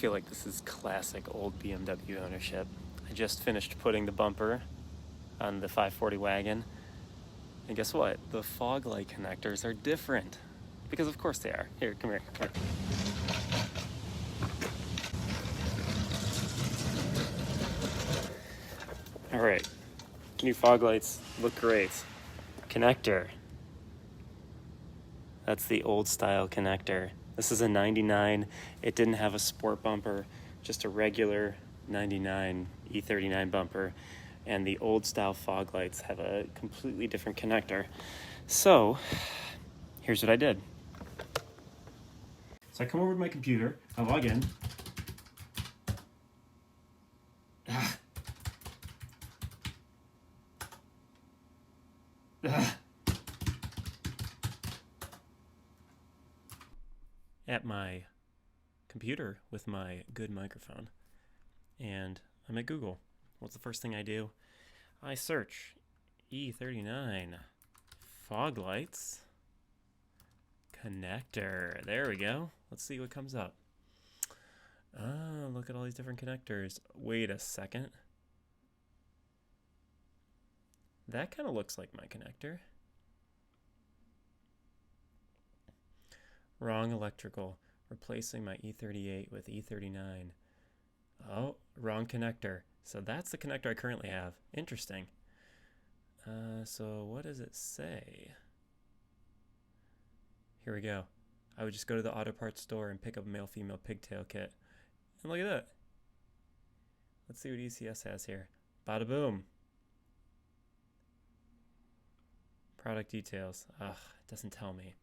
feel like this is classic old BMW ownership. I just finished putting the bumper on the 540 wagon, and guess what? The fog light connectors are different. Because of course they are. Here, come here, come here. All right, new fog lights look great. Connector. That's the old style connector. This is a 99. It didn't have a sport bumper, just a regular 99 E39 bumper. And the old style fog lights have a completely different connector. So, here's what I did. So I come over to my computer, I log in. At my computer with my good microphone, and I'm at Google. What's the first thing I do? I search E39 fog lights connector. There we go. Let's see what comes up. Ah, look at all these different connectors. Wait a second. That kind of looks like my connector. Wrong electrical. Replacing my E38 with E39. Oh, wrong connector. So that's the connector I currently have. Interesting. So what does it say? Here we go. I would just go to the auto parts store and pick up a male-female pigtail kit. And look at that. Let's see what ECS has here. Bada boom. Product details. Ugh, it doesn't tell me.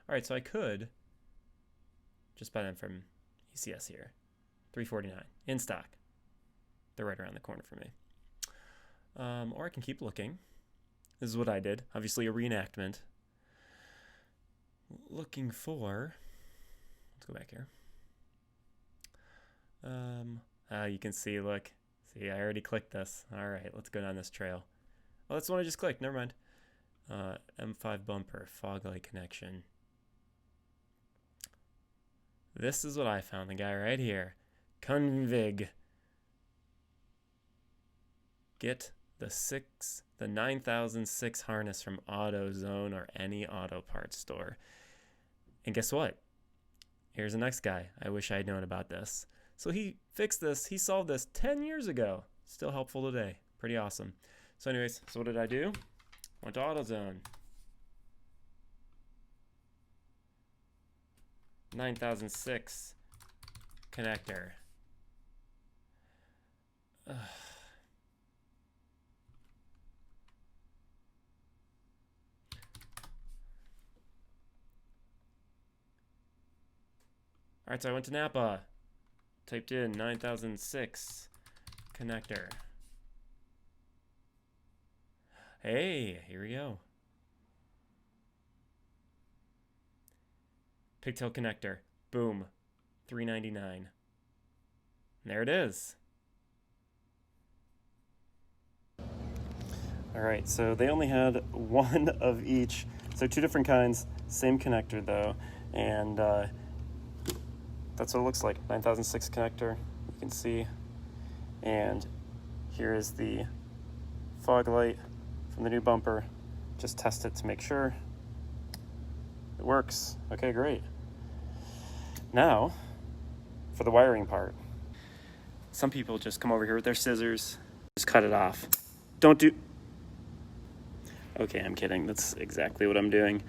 All right, so I could just buy them from ECS here. $349 in stock. They're right around the corner for me. Or I can keep looking. This is what I did. Obviously a reenactment. Looking for, let's go back here. You can see, look. See, I already clicked this. All right, let's go down this trail. Oh, that's the one I just clicked. Never mind. M5 bumper, fog light connection. This is what I found, the guy right here. Convig. Get the 9006 harness from AutoZone or any auto parts store. And guess what? Here's the next guy. I wish I had known about this. So he fixed this. He solved this 10 years ago. Still helpful today. Pretty awesome. So anyways, so what did I do? Went to AutoZone. 9006 connector. Alright, so I went to Napa, typed in 9006 connector. Hey, here we go. Pigtail connector, boom, $3.99. There it is. Alright, so they only had one of each, so two different kinds, same connector though, and that's what it looks like. 9006 connector, you can see. And here is the fog light from the new bumper. Just test it to make sure it works. Okay, great. Now, for the wiring part. Some people just come over here with their scissors, just cut it off. Don't do... Okay, I'm kidding. That's exactly what I'm doing.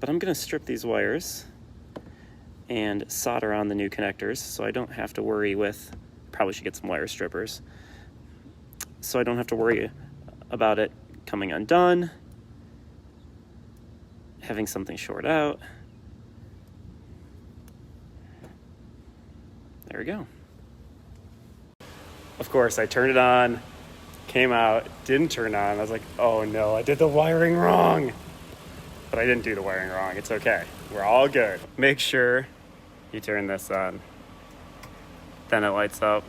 But I'm gonna strip these wires and solder on the new connectors so I don't have to worry with, probably should get some wire strippers, so I don't have to worry about it coming undone, having something short out. There we go. Of course, I turned it on, came out, didn't turn on. I was like, oh no, I did the wiring wrong. But I didn't do the wiring wrong. It's okay. We're all good. Make sure you turn this on. Then it lights up.